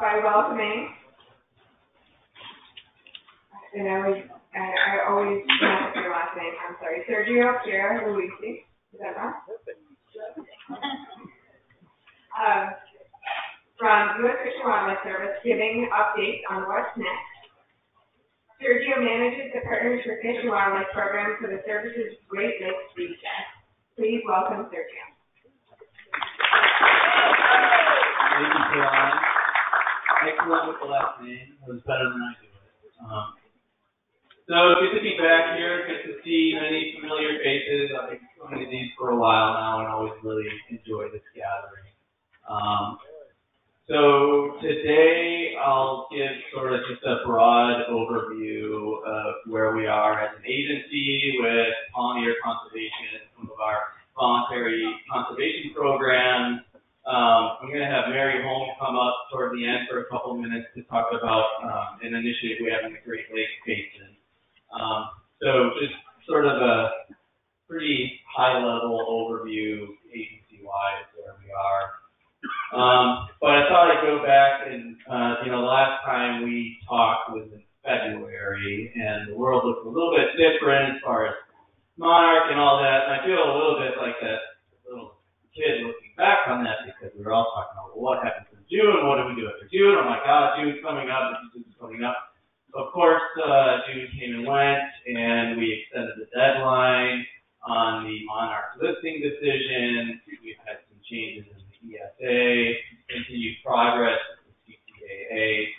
by welcoming, and I always pronounce your last name, I'm sorry, Sergio Pierluissi. Is that wrong? From U.S. Fish and Wildlife Service, giving updates on what's next. Sergio manages the Partners for Fish and Wildlife program for the service's Great Lakes region. Please welcome Sergio. Thank you, Caroline. Excellent with the last name. It was better than I do it. So good to be back here. Good to see many familiar faces. I've been coming to these for a while now and always really enjoy this gathering. So today I'll give sort of just a broad overview of where we are as an agency with pollinator conservation, some of our voluntary conservation programs. I'm going to have Meri Holm come up toward the end for a couple minutes to talk about an initiative we have in the Great Lakes Basin. So just sort of a pretty high-level overview agency-wide of where we are. But I thought I'd go back and, the last time we talked was in February, and the world looked a little bit different as far as monarch and all that, and I feel a little bit like that little kid looking back on that because we were all talking about, well, what happens in June? What do we do after June? Oh my God, June's coming up, June's coming up. Of course, June came and went, and we extended the deadline on the monarch listing decision. We've had some changes in the ESA, continued progress with the CCAA.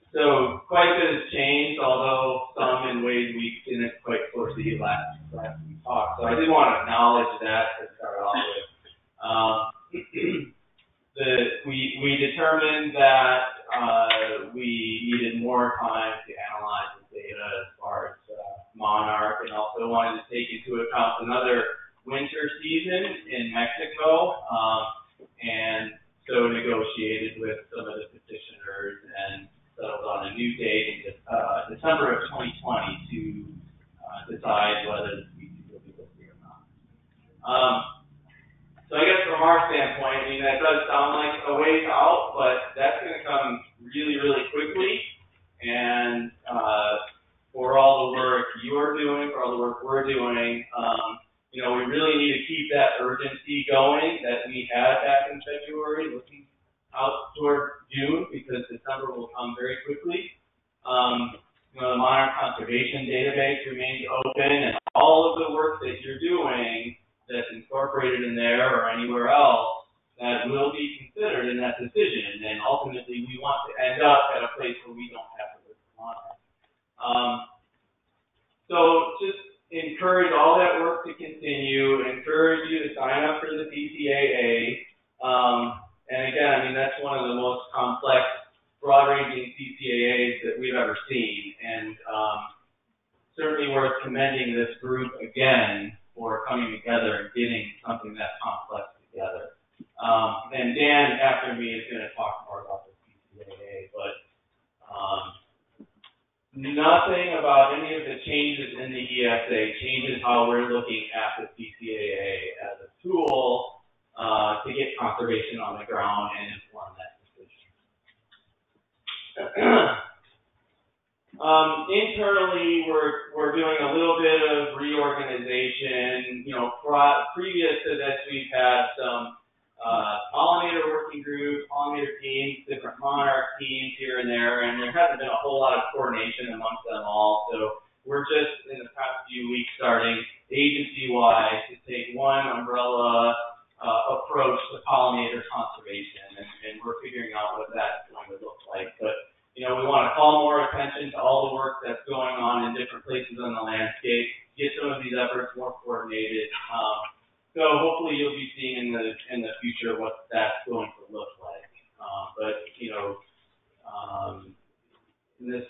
So quite a bit has changed, although some in ways we didn't quite foresee last we talked. So I did want to acknowledge that to start off with. We determined that we needed more time to analyze the data as far as monarch, and also wanted to take into account another winter season in Mexico, and so negotiated with some of the petitioners and settled on a new date in December of 2020 to decide whether the species will be listed or not. So I guess from our standpoint, I mean, that does sound like a ways out, but that's going to come really, really quickly. And for all the work you're doing, for all the work we're doing, we really need to keep that urgency going that we had back in February, looking out toward June, because December will come very quickly. The monarch conservation database remains open, and all of the work that you're doing that's incorporated in there or anywhere else that will be considered in that decision. And ultimately, we want to end up at a place where we don't have to list the monarch. So just encourage all that work to continue, encourage you to sign up for the CCAA. And again, I mean, that's one of the most complex, broad-ranging CCAAs that we've ever seen. And certainly worth commending this group again for coming together and getting something that complex together. And Dan, after me, is going to talk more about the CCAA, but nothing about any of the changes in the ESA changes how we're looking at the CCAA as a tool to get conservation on the ground and inform that decision. Internally, we're doing a little bit of reorganization. Previous to this, we've had some pollinator working groups, pollinator teams, different monarch teams here and there, and there hasn't been a whole lot of coordination amongst them all. So we're just in the past few weeks starting agency-wide to take one umbrella approach to pollinator conservation, and we're figuring out what that's going to look like. But we want to call more attention to all the work that's going on in different places on the landscape, get some of these efforts more coordinated. So hopefully you'll be seeing in the future what that's going to look like. In this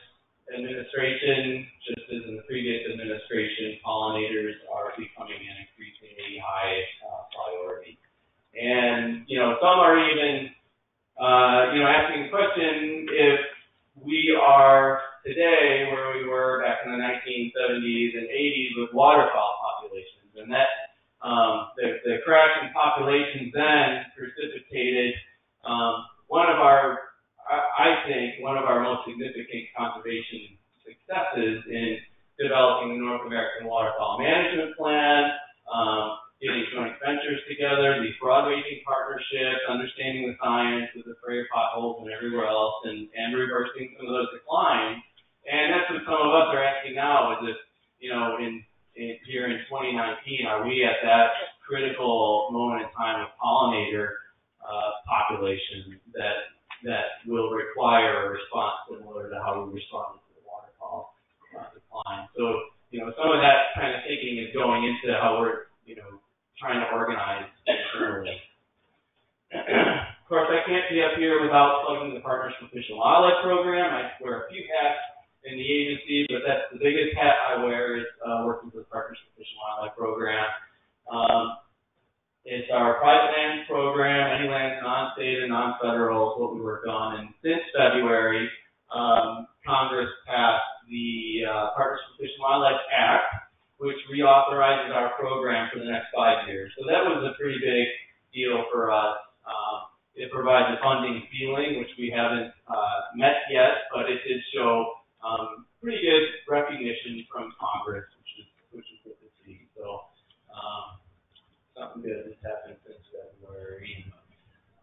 administration, just as in the previous administration, pollinators are becoming an increasingly high priority. And some are even asking the question if we are today where we were back in the 1970s and 80s with waterfowl populations, and that the crash in populations then precipitated one of our partnerships, understanding the science with the sprayer potholes and everywhere else, and reversing some of those declines. And that's what some of us are asking now is if, you know, here in 2019, are we at that critical moment in time of pollinator population that will require a response similar to how we responded to the waterfall decline? So, you know, some of that kind of thinking is going into how we're, you know, trying to organize internally. Of course, I can't be up here without plugging the Partners for Fish and Wildlife program. I wear a few hats in the agency, but that's the biggest hat I wear is working with Partners for Fish and Wildlife program. It's our private lands program, any lands non-state and non-federal is what we work on. And since February, Congress passed the Partners for Fish and Wildlife Act, which reauthorizes our program for the next 5 years. So that was a pretty big deal for us. It provides a funding ceiling, which we haven't met yet, but it did show pretty good recognition from Congress, which is good to see. So something good has happened since February.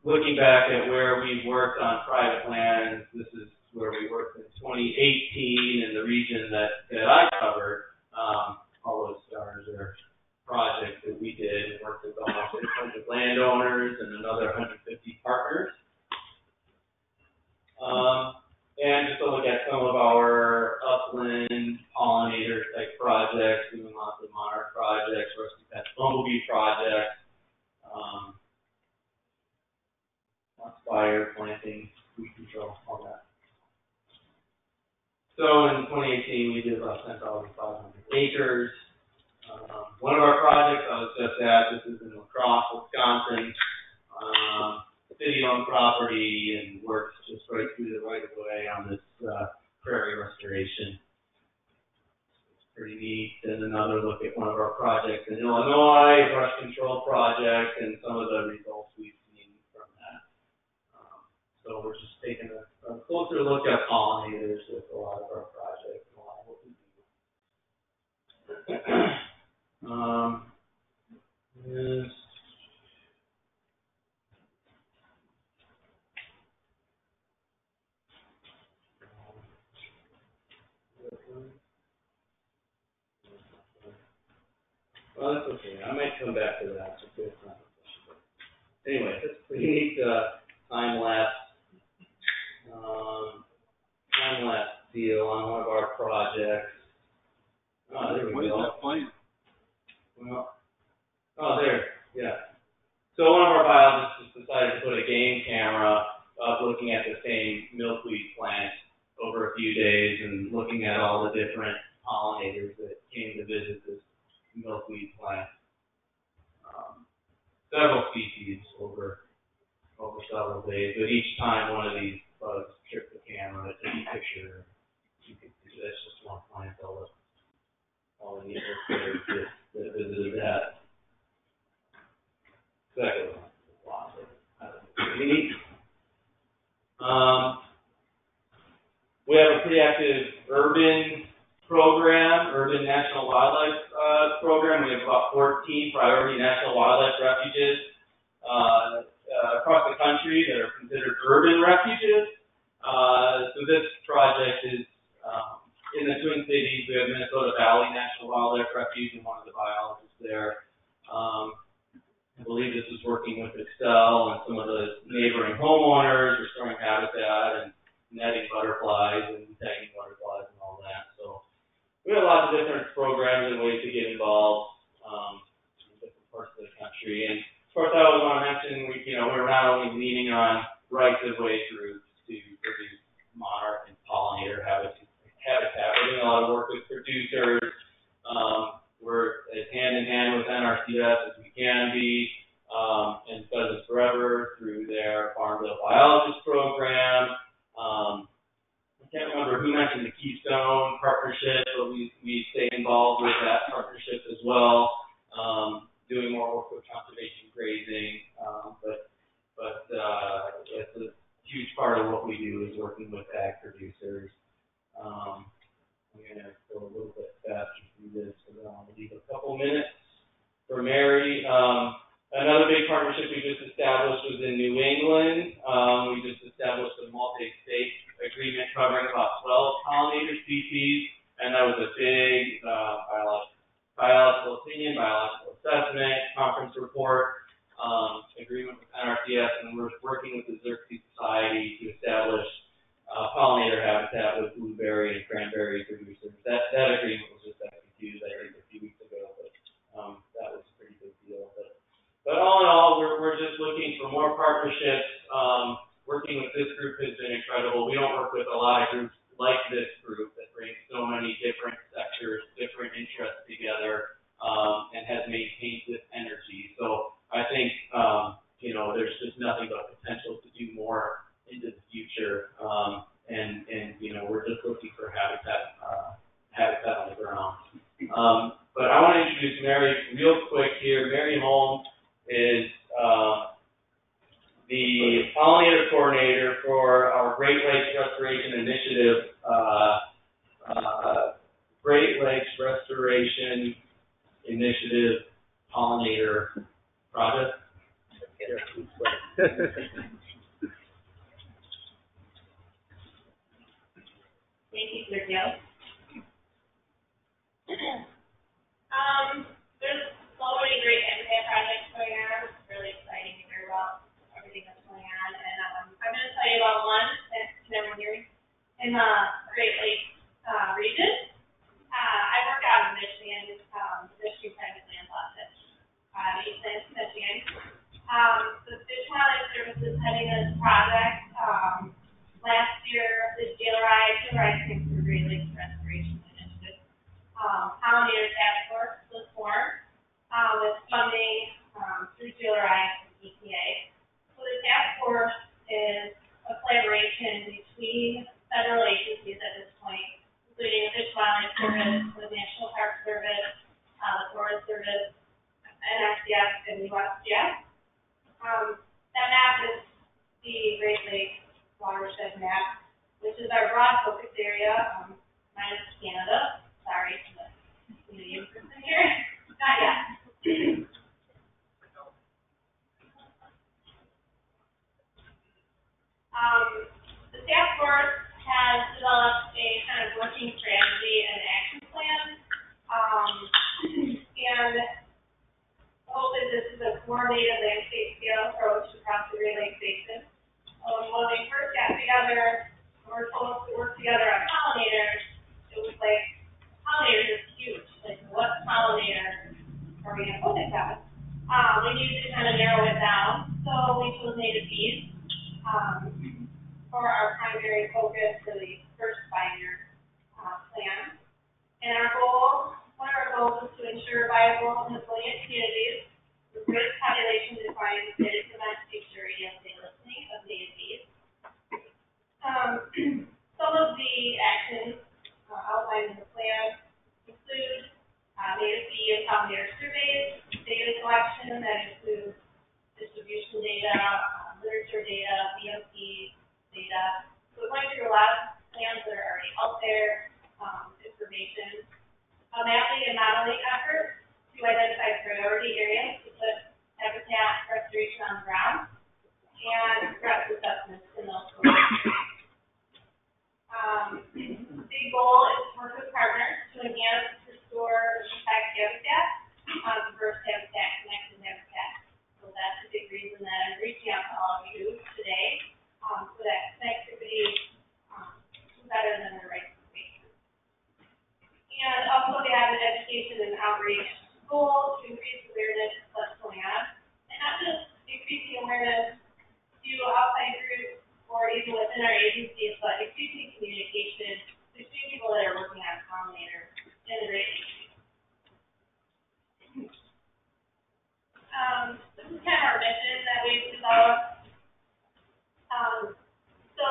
Looking back at where we've worked on private lands, this is where we worked in 2018 in the region that I covered. All those stars are projects that we did and worked with almost 600 landowners and another 150 partners. And just to look at some of our upland pollinator type projects, doing lots of monarch projects, rusty pest bumblebee projects, lots of fire, planting, weed control, all that. So in 2018, we did about 10,500 acres. One of our projects I was just at, this is in La Crosse, Wisconsin, city-owned property and works just right through the right-of-way on this prairie restoration. It's pretty neat. And another look at one of our projects in Illinois, brush control project, and some of the results we've seen from that. So we're just taking a closer look at pollinators with a lot of our projects and a lot of what we do. Yes. Well, that's okay. I might come back to that. It's a good time. Anyway, that's a pretty neat time-lapse deal on one of our projects. Oh, there we go. What is that plant? Well, oh, there, yeah. So one of our biologists just decided to put a game camera up looking at the same milkweed plant over a few days and looking at all the different pollinators that came to visit this milkweed plant. Several species over several days, but each time one of these bugs tripped the camera, it took a picture. You could see that's just one plant, all the needles that visited that. Second one, lots of pretty neat. We have a pretty active urban program, urban national wildlife program. We have about 14 priority national wildlife refuges across the country that are considered urban refuges. So this project is in the Twin Cities. We have Minnesota Valley National Wildlife Refuge and one of the biologists there. I believe this is working with Excel and some of the neighboring homeowners, restoring habitat and netting butterflies and tagging butterflies and all that. So we have lots of different programs and ways to get involved in different parts of the country. And of course, I always want to mention, we're not only leaning on rights-of-way groups to produce monarch and pollinator habitat. We're doing a lot of work with producers. We're as hand-in-hand with NRCS as we can be, and Pheasants Forever through their Farmville Biologist program. I can't remember who mentioned the Keystone Partnership, but we stay involved with that partnership as well, doing more work with conservation grazing. But it's a huge part of what we do is working with ag producers. I'm going to go a little bit faster through this, because I want to leave a couple minutes for Meri. Another big partnership we just established was in New England. We just established a multi-state agreement covering about 12 pollinator species, and that was a big biological opinion, biological assessment, conference report, agreement with NRCS, and we're working with the Xerces Society to establish pollinator habitat with blueberry and cranberry producers. That agreement was just executed, I think, a few weeks ago, but that was a pretty big deal. But all in all, we're just looking for more partnerships. Working with this group has been incredible. We don't work with a lot of groups like this group that brings so many different sectors, different interests together, and has maintained this energy. So I think, there's just nothing but potential to do more into the future. And we're just looking for habitat on the ground. But I want to introduce Meri real quick here. Meri Holm is the pollinator coordinator for our Great Lakes Restoration Initiative, Great Lakes Restoration Initiative Pollinator Project. Thank you, Sergio. There's so many great habitat projects going on. It's really exciting to hear about everything that's going on. And I'm going to tell you about one that everyone here in the Great Lakes region. I work out in Michigan, Michigan Private Land Law, East Michigan. The Fish and Wildlife Service is heading this project. Last year, the CCAA stands for Great Lakes Restoration Initiative. Pollinator Task Force was formed with funding through CCAA and CCAA. So the task force is a collaboration between federal agencies at this point, including the Fish and Wildlife Service, the National Park Service, the Forest Service, NRCS, and USFWS. That map is the Great Lakes watershed map, which is our broad focus area, minus Canada. Sorry to the Canadian person here. Not yet. The task force has developed a kind of working strategy and action plan. And the hope is this is a coordinated landscape scale approach across the Great Lakes Basin. When we first got together, we were supposed to work together on pollinators. It was like, pollinators is huge. Like, what pollinator are we going to focus on? We needed to kind of narrow it down. So we chose native bees for our primary focus for the first 5-year plan. And one of our goals is to ensure viable and resilient communities with good population decline that is prevent future ESA listing of native bees. Some of the actions outlined in the plan include native bee and pollinator surveys, data collection that includes distribution data, literature data, BMP data. So we're going through a lot of plans that are already out there, information, a mapping and modeling effort to identify priority areas to put habitat restoration on the ground, and threat assessments in those areas. Big goal is to work with partners to enhance, restore, and protect habitat, diverse habitat, connected habitat. So that's a big reason that I'm reaching out to all of you today, so that connectivity is better than the right space. And also we have an education and outreach goal to increase awareness of what's going on, and not just increasing awareness to outside groups or even within our agencies, but increasing communication between people that are working on pollinators in the Great Lakes. This is kind of our mission that we've developed. So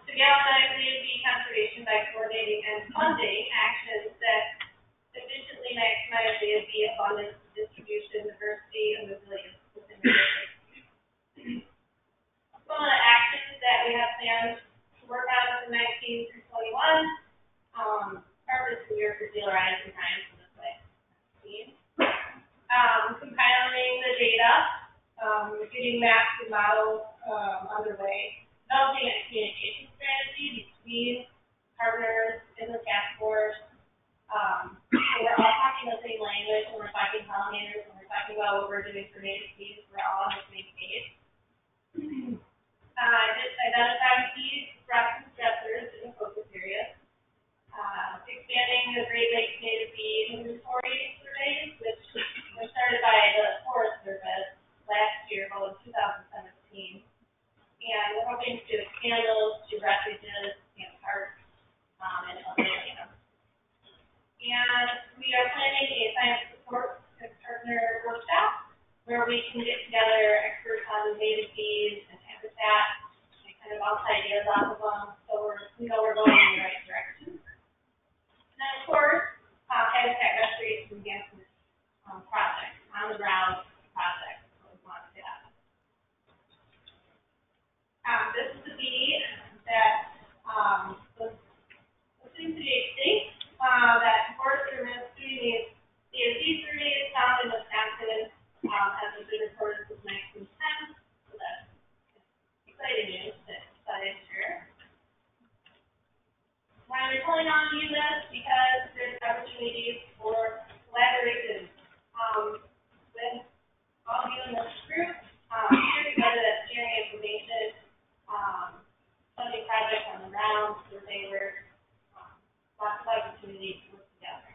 to galvanize native bee conservation by coordinating and funding actions that efficiently maximize native bee abundance, distribution, diversity, and resilience within the Great Lakes. Some of the actions that we have planned to work on from 19 through 21 are this year for DLRI and compliance in this way. Compiling the data getting maps and models underway, developing a communication strategy between partners in the task force. So we're all talking the same language when we're talking pollinators, when we're talking about what we're doing for native species, we're all on the same page. Just identifying key threats and stressors in the focus areas. Expanding the Great Lakes native bee inventory surveys, which were started by the Forest Service last year, well, in 2017. And we're hoping to expand those to refuges and parks and other lands. And we are planning a science support partner workshop where we can get together experts on native bees and habitat and kind of bounce ideas off of them, so we know we're going in the right direction. And then, of course, habitat restoration enhancement projects, on the ground projects, what we want to have. This is the bee that was listening to the extinct. That Forest Service doing the bee survey is found in Wisconsin, has been reported since 1910, so that's exciting news that I share. Why we're calling on you this because there's opportunities for collaboration with all of you in this group, here together that's sharing information, funding projects on the ground, survey work. Lots of opportunities to work together.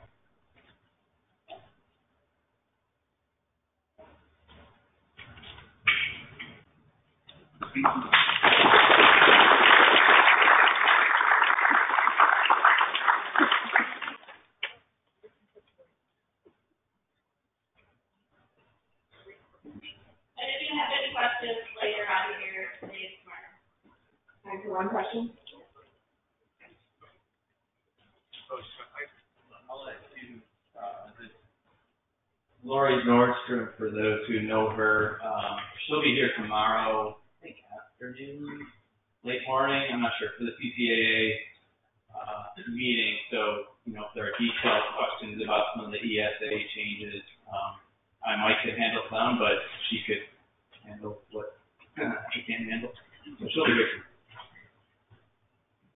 And if you have any questions later on here, today is tomorrow. Time for one question. I'll let you, Lori Nordstrom, for those who know her, she'll be here tomorrow, I think afternoon, late morning, I'm not sure, for the CCAA meeting. So, if there are detailed questions about some of the ESA